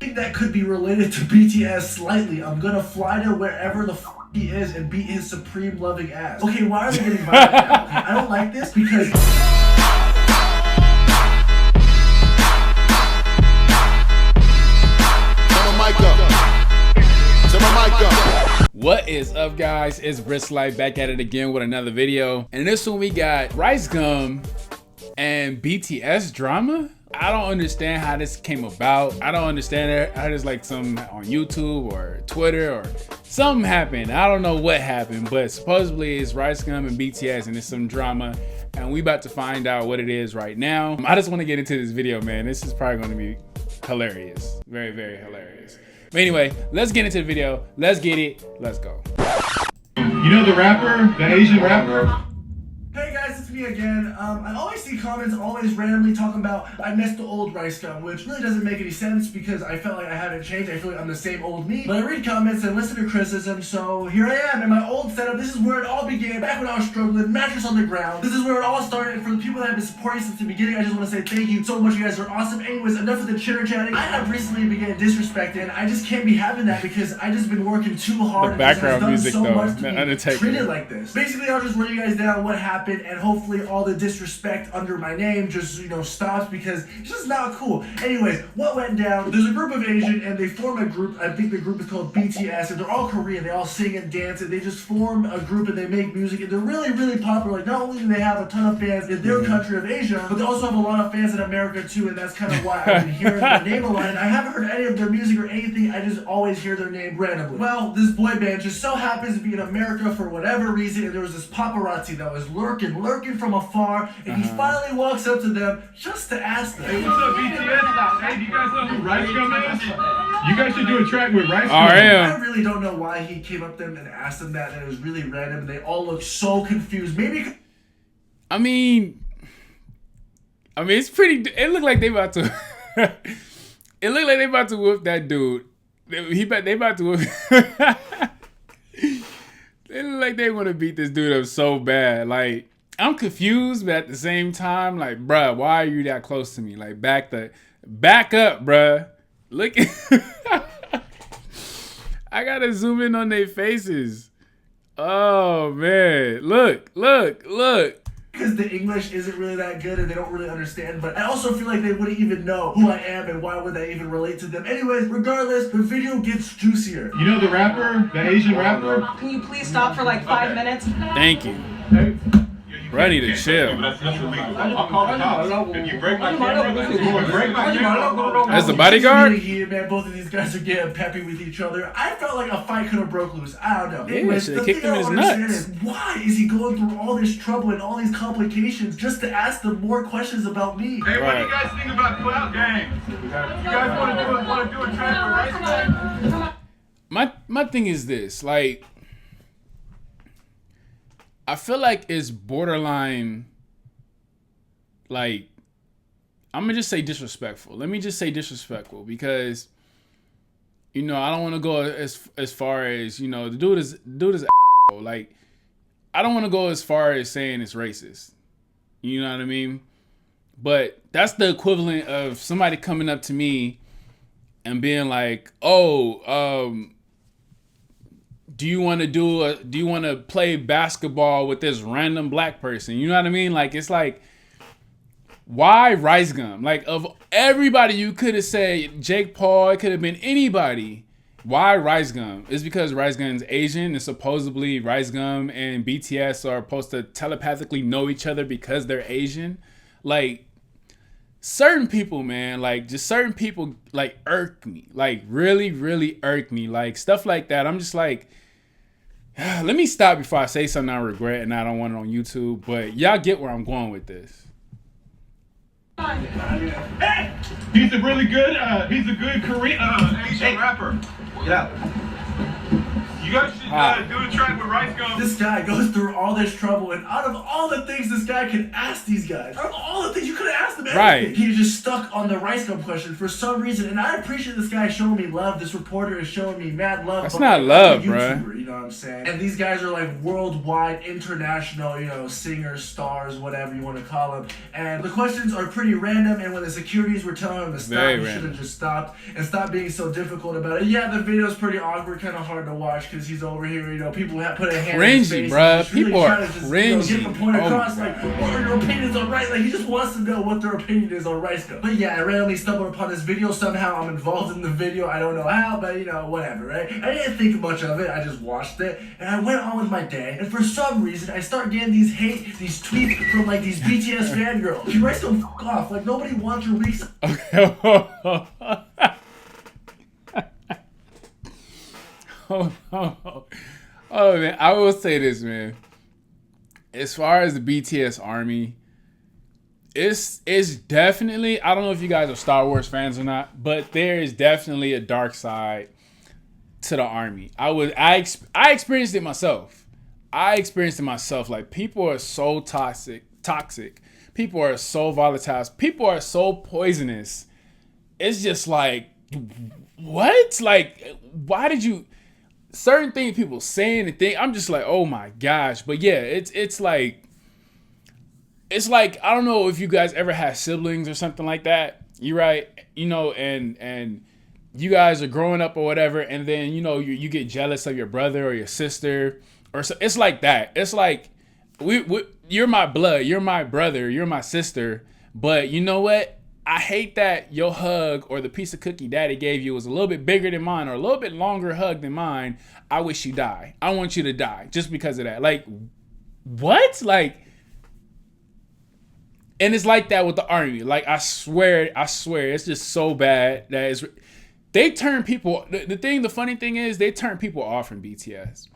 that could be related to BTS slightly. I'm gonna fly to wherever the he is and beat his supreme loving ass. Okay, why are we getting violent now? Okay, I don't like this because... What is up, guys? It's BRISxLIFE back at it again with another video. And this one we got RICEGUM and BTS drama. I don't understand how this came about. I don't understand it. I just like some on YouTube or Twitter or something happened. I don't know what happened, but supposedly it's RICEGUM and BTS and it's some drama. And we about to find out what it is right now. I just want to get into this video, man. This is probably going to be hilarious. Very, very hilarious. But anyway, let's get into the video. Let's get it. Let's go. You know the rapper, the Asian rapper? Hey guys, it's me again. I always see comments always randomly talking about I missed the old RICEGUM, which really doesn't make any sense because I felt like I haven't changed. I feel like I'm the same old me. But I read comments and listen to criticism, so here I am in my old setup. This is where it all began, back when I was struggling, mattress on the ground. This is where it all started, and for the people that have been supporting since the beginning, I just want to say thank you so much. You guys are awesome. Anyways, enough of the chitter chatting. I have recently began disrespecting, and I just can't be having that because I just been working too hard. The background music so though, much to be treated Undertaker. like this. Basically, I'll just run you guys down what happened, and hopefully all the disrespect under my name just, stops because it's just not cool. Anyways, what went down? There's a group of Asian and they form a group. I think the group is called BTS, and they're all Korean. They all sing and dance, and they just form a group and they make music, and they're really, really popular. Like, not only do they have a ton of fans in their country of Asia, but they also have a lot of fans in America too, and that's kind of why I've been hearing their name a lot. And I haven't heard any of their music or anything. I just always hear their name randomly. Well, this boy band just so happens to be in America for whatever reason, and there was this paparazzi that was lurking from afar, and he finally walks up to them just to ask them. Hey, what's up, BTS? Hey, do you guys know who RICEGUM is? You guys should do a track with RICEGUM. I really don't know why he came up to them and asked them that, and it was really random. They all look so confused. Maybe... I mean, it's pretty. It looked like they about to. It looked like they about to whoop that dude. They about to whoop. They look like they want to beat this dude up so bad. Like, I'm confused, but at the same time, like, bruh, why are you that close to me? Like, back up, bruh. Look. I gotta zoom in on their faces. Oh man, look. Because the English isn't really that good and they don't really understand, but I also feel like they wouldn't even know who I am and why would I even relate to them. Anyways, regardless, the video gets juicier. You know the rapper, the Asian rapper? Can you please stop for like 5 minutes? Thank you. Ready to chill. That's illegal. I'll call the cops. If you break my camera, That's the bodyguard? Here, man, both of these guys are getting peppy with each other. I felt like a fight could have broke loose. I don't know. Anyways, should've the kicked thing I him don't in his understand is why is he going through all this trouble and all these complications just to ask them more questions about me? Hey, what do you guys think about clout games? You guys want to do a track with RICEGUM? My thing is this, like, I feel like it's borderline, like, I'm gonna just say disrespectful. Let me just say disrespectful because, I don't want to go as far as, the dude is like, I don't want to go as far as saying it's racist. You know what I mean? But that's the equivalent of somebody coming up to me and being like, do you want to play basketball with this random black person? You know what I mean? Like, it's like, why RICEGUM? Like, of everybody you could have said, Jake Paul, it could have been anybody. Why RICEGUM? It's because RICEGUM is Asian, and supposedly RICEGUM and BTS are supposed to telepathically know each other because they're Asian. Like, certain people, man, like, just certain people, like, irk me. Like, really, really irk me. Like, stuff like that. I'm just like, let me stop before I say something I regret and I don't want it on YouTube. But y'all get where I'm going with this. Hey! He's a really good, Korean, Asian rapper. Get out. You You guys should do a track with RICEGUM. This guy goes through all this trouble, and out of all the things this guy can ask these guys, out of all the things you could have asked them anything, Right. He's just stuck on the RICEGUM question for some reason. And I appreciate this guy showing me love. This reporter is showing me mad love. That's but not like, love, I'm a bruh. YouTuber, you know what I'm saying? And these guys are like worldwide, international, you know, singers, stars, whatever you want to call them. And the questions are pretty random. And when the securities were telling him to stop, Very he should random. have just stopped and stop being so difficult about it. Yeah, the video's pretty awkward, kind of hard to watch because he's over here, you know, people have put a hand in his Cringy, face. bruh. and just really People are trying to just, you know, get the point cringy. Oh across, my like, what are your opinions on rice? Like, he just wants to know what their opinion is on RICEGUM. But yeah, I randomly stumbled upon this video. Somehow I'm involved in the video. I don't know how, but you know, whatever, right? I didn't think much of it. I just watched it, and I went on with my day. And for some reason, I start getting these tweets from like these BTS fangirls. You RICEGUM, fuck off. Like, nobody wants your weak. Okay. Oh man, I will say this, man. As far as the BTS army, it's definitely, I don't know if you guys are Star Wars fans or not, but there is definitely a dark side to the army. I experienced it myself. Like, people are so toxic. People are so volatile. People are so poisonous. It's just like, what? Like, why did you? Certain things people saying and think, I'm just like, oh my gosh. But yeah, it's like I don't know if you guys ever had siblings or something like that. You're right, you know, and you guys are growing up or whatever, and then you know you get jealous of your brother or your sister, or so. It's like that. It's like you're my blood, you're my brother, you're my sister, but you know what? I hate that your hug or the piece of cookie daddy gave you was a little bit bigger than mine or a little bit longer hug than mine. I wish you die. I want you to die just because of that. Like, what? Like, and it's like that with the army. Like, I swear, it's just so bad that they turn people. The funny thing is, they turn people off from BTS.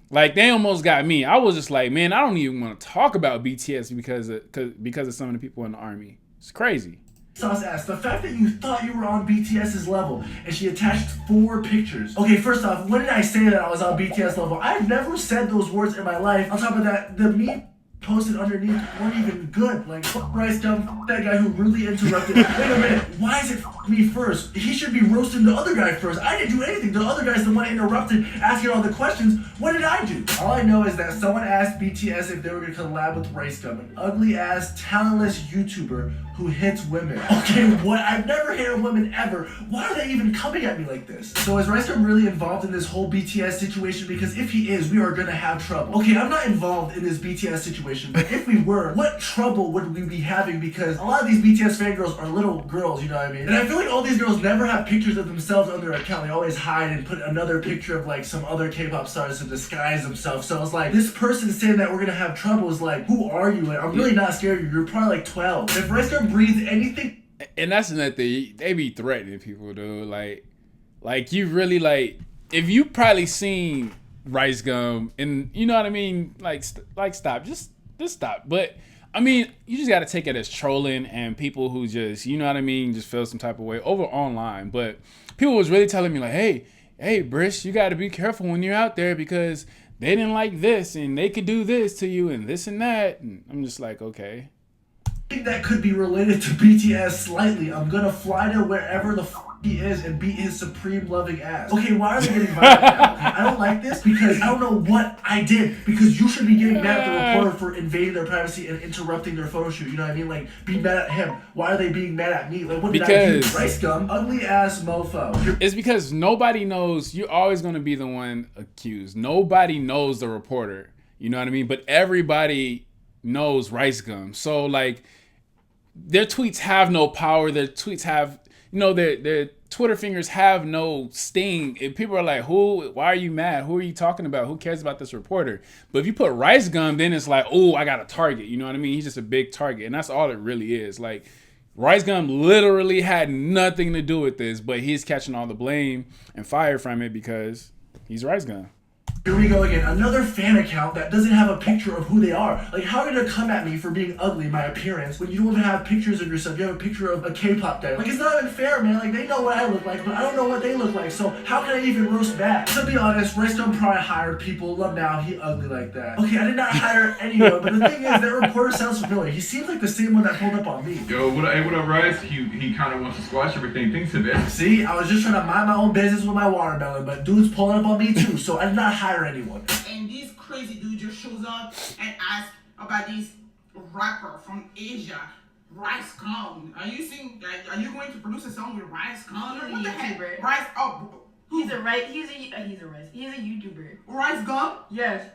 Like, they almost got me. I was just like, man, I don't even want to talk about BTS because of some of the people in the army. It's crazy. Sauce asked, the fact that you thought you were on BTS's level, and she attached 4 pictures. Okay, first off, when did I say that I was on BTS level? I've never said those words in my life. On top of that, the meme posted underneath weren't even good. Like, fuck RICEGUM, fuck that guy who really interrupted. Wait a minute, why is it me first? He should be roasting the other guy first. I didn't do anything. The other guy's the one interrupted, asking all the questions. What did I do? All I know is that someone asked BTS if they were gonna collab with RICEGUM, an ugly-ass, talentless YouTuber who hits women. Okay, what? I've never hit a woman ever. Why are they even coming at me like this? So is RICEGUM really involved in this whole BTS situation? Because if he is, we are gonna have trouble. Okay, I'm not involved in this BTS situation, but if we were, what trouble would we be having? Because a lot of these BTS fangirls are little girls, you know what I mean? And I feel like all these girls never have pictures of themselves on their account. They always hide and put another picture of like some other K-pop stars to disguise themselves. So it's like, this person saying that we're gonna have trouble is like, who are you? Like, I'm really not scared of you. You're probably like 12. If RICEGUM breathes anything. And that's another thing. They be threatening people, dude. Like you really, like, if you probably seen RICEGUM and you know what I mean, like stop, just stop. But I mean, you just gotta take it as trolling and people who just, you know what I mean, just feel some type of way over online. But people was really telling me like, hey, Brish, you gotta be careful when you're out there because they didn't like this and they could do this to you and this and that. And I'm just like, okay. That could be related to BTS slightly. I'm gonna fly to wherever the he is and beat his supreme loving ass. Okay, why are they getting violent now? Okay, I don't like this because I don't know what I did. Because you should be getting mad at the reporter for invading their privacy and interrupting their photo shoot. You know what I mean? Like, be mad at him. Why are they being mad at me? Like, what did I do? RICEGUM, ugly ass mofo. It's because nobody knows. You're always gonna be the one accused. Nobody knows the reporter. You know what I mean? But everybody knows RICEGUM. So like, their tweets have no power. Their tweets have, you know, their Twitter fingers have no sting. If people are like, why are you mad? Who are you talking about? Who cares about this reporter? But if you put RICEGUM, then it's like, oh, I got a target. You know what I mean? He's just a big target. And that's all it really is. Like, RICEGUM literally had nothing to do with this, but he's catching all the blame and fire from it because he's RICEGUM. Here we go again, another fan account that doesn't have a picture of who they are. Like, how are you gonna come at me for being ugly, my appearance, when you don't even have pictures of yourself? You have a picture of a K-pop guy. Like, it's not even fair, man. Like, they know what I look like, but I don't know what they look like, so how can I even roast back? To be honest, RICEGUM probably hired people. Love now, he ugly like that. Okay, I did not hire anyone, but the thing is, that reporter sounds familiar. He seems like the same one that pulled up on me. Yo, what up, Rice? He kind of wants to squash everything. Thanks a bit. See, I was just trying to mind my own business with my watermelon, but dude's pulling up on me too, so I did not hire anyone. And this crazy dude just shows up and asks about this rapper from Asia, RICEGUM. Are you going to produce a song with RICEGUM? What the heck? YouTuber. Rice? Oh, who? He's a YouTuber. RICEGUM? Yes.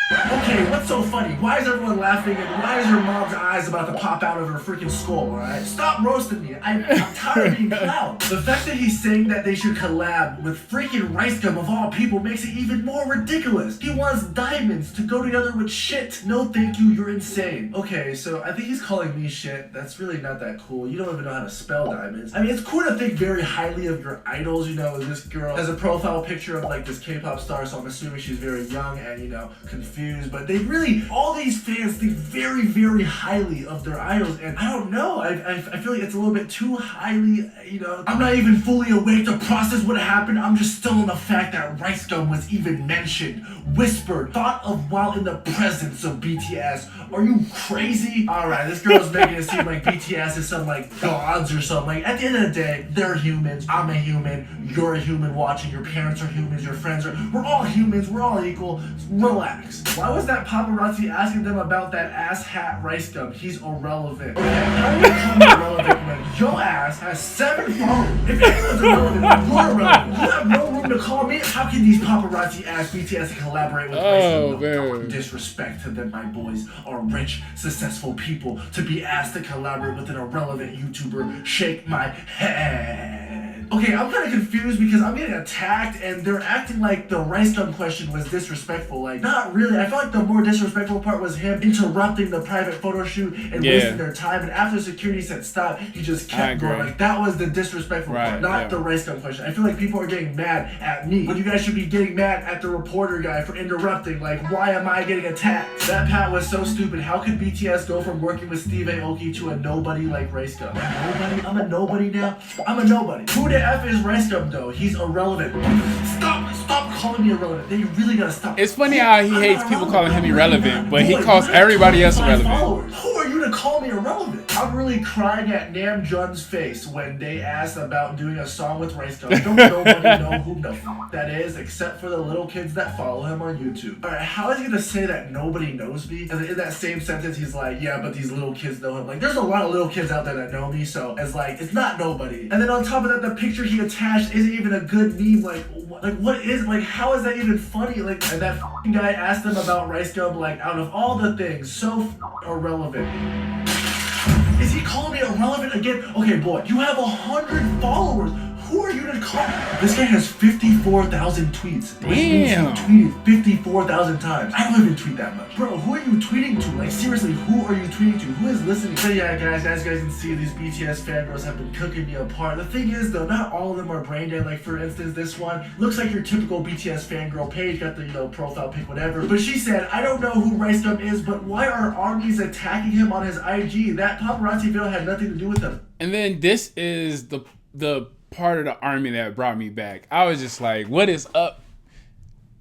Okay, what's so funny? Why is everyone laughing and why is your mom's eyes about to pop out of her freaking skull, alright? Stop roasting me. I'm tired of being clowned. The fact that he's saying that they should collab with freaking RICEGUM of all people makes it even more ridiculous. He wants diamonds to go together with shit. No thank you, you're insane. Okay, so I think he's calling me shit. That's really not that cool. You don't even know how to spell diamonds. I mean, it's cool to think very highly of your idols, you know. This girl has a profile picture of like this K-pop star, so I'm assuming she's very young and, you know, confused. But they really, all these fans think very, very highly of their idols, and I don't know, I feel like it's a little bit too highly, you know. I'm not even fully awake to process what happened. I'm just still on the fact that RICEGUM was even mentioned, whispered, thought of while in the presence of BTS. Are you crazy? Alright, this girl's making it seem like BTS is some like gods or something. Like, at the end of the day, they're humans, I'm a human, you're a human watching, your parents are humans, your friends are, we're all humans, we're all equal. Relax. Why was that paparazzi asking them about that ass hat RICEGUM? He's irrelevant. Okay, how do you call me irrelevant when your ass has 7 followers? If anyone's irrelevant, you're irrelevant. You have no room to call me. How can these paparazzi ask BTS to collaborate with RICEGUM? man. Disrespect to them, my boys are rich, successful people. To be asked to collaborate with an irrelevant YouTuber, shake my head. Okay, I'm kind of confused because I'm getting attacked and they're acting like the RICEGUM question was disrespectful. Like, not really. I feel like the more disrespectful part was him interrupting the private photo shoot and wasting their time. And after security said stop, he just kept going. Like, that was the disrespectful part, not the RICEGUM question. I feel like people are getting mad at me when you guys should be getting mad at the reporter guy for interrupting. Like, why am I getting attacked? That pat was so stupid. How could BTS go from working with Steve Aoki to a nobody like RICEGUM? Nobody? I'm a nobody now? I'm a nobody. Who the F is RICEGUM though? He's irrelevant. Stop calling me irrelevant. Then you really gotta stop. It's funny how he hates people calling him irrelevant, but he calls everybody else irrelevant. Who are you to call me irrelevant? I'm really crying at Namjoon's face when they asked about doing a song with RICEGUM. Don't nobody know who the fuck that is except for the little kids that follow him on YouTube. Alright, how is he gonna say that nobody knows me? And in that same sentence, he's like, yeah, but these little kids know him. Like, there's a lot of little kids out there that know me, so it's like, it's not nobody. And then on top of that, the picture he attached isn't even a good meme. What is, like, how is that even funny? Like, and that f***ing guy asked him about RICEGUM, like, out of all the things, so irrelevant. Is he calling me irrelevant again? Okay, boy, you have 100 followers. Who are you to call? This guy has 54,000 tweets. Which means he tweeted 54,000 times. I don't even tweet that much. Bro, who are you tweeting to? Like, seriously, who are you tweeting to? Who is listening? So yeah, guys, as you guys can see, these BTS fangirls have been cooking me apart. The thing is, though, not all of them are brain dead. Like, for instance, this one looks like your typical BTS fangirl page, got the, you know, profile pic, whatever. But she said, I don't know who RICEGUM is, but why are armies attacking him on his IG? That paparazzi video had nothing to do with them. And then this is the part of the army that brought me back. I was just like, what is up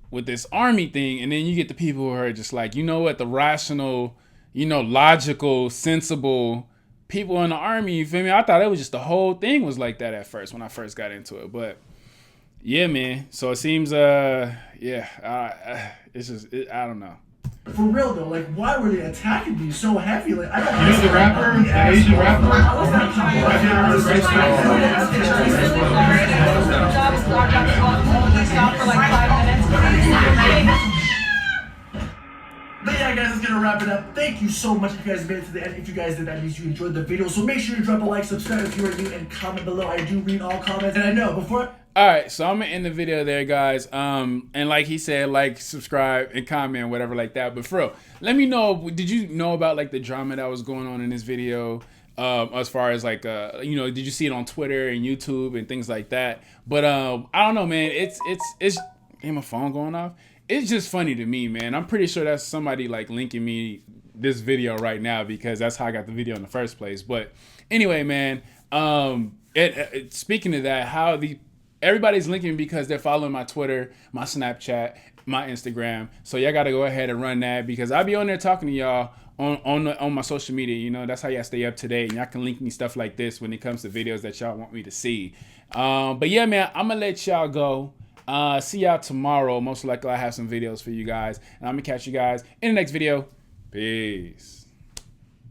with this army thing? And then you get the people who are just like, you know what, the rational, you know, logical, sensible people in the army, you feel me? I thought it was just the whole thing was like that at first when I first got into it. But yeah, man. So it seems, it's just, I don't know. For real though, like, why were they attacking me so heavy? Like, I don't You know the rapper, the Asian rapper? Stop for like 5 minutes. But yeah, guys, let's gonna wrap it up. Thank you so much if you guys made it to the end. If you guys did, that means you enjoyed the video. So make sure to drop a like, subscribe if you are new, and comment below. I do read all comments. And I know, before... Alright, so I'm gonna end the video there, guys. And like he said, like, subscribe, and comment, whatever like that. But for real, let me know, did you know about like the drama that was going on in this video? As far as like you know, did you see it on Twitter and YouTube and things like that? But I don't know, man. It's ain't my phone going off. It's just funny to me, man. I'm pretty sure that's somebody like linking me this video right now because that's how I got the video in the first place. But anyway, man. Speaking of that, how everybody's linking me because they're following my Twitter, my Snapchat, my Instagram. So y'all gotta go ahead and run that because I'll be on there talking to y'all on my social media. You know, that's how y'all stay up to date, and y'all can link me stuff like this when it comes to videos that y'all want me to see. But yeah, man, I'm gonna let y'all go. See y'all tomorrow. Most likely I have some videos for you guys, and I'm gonna catch you guys in the next video. Peace.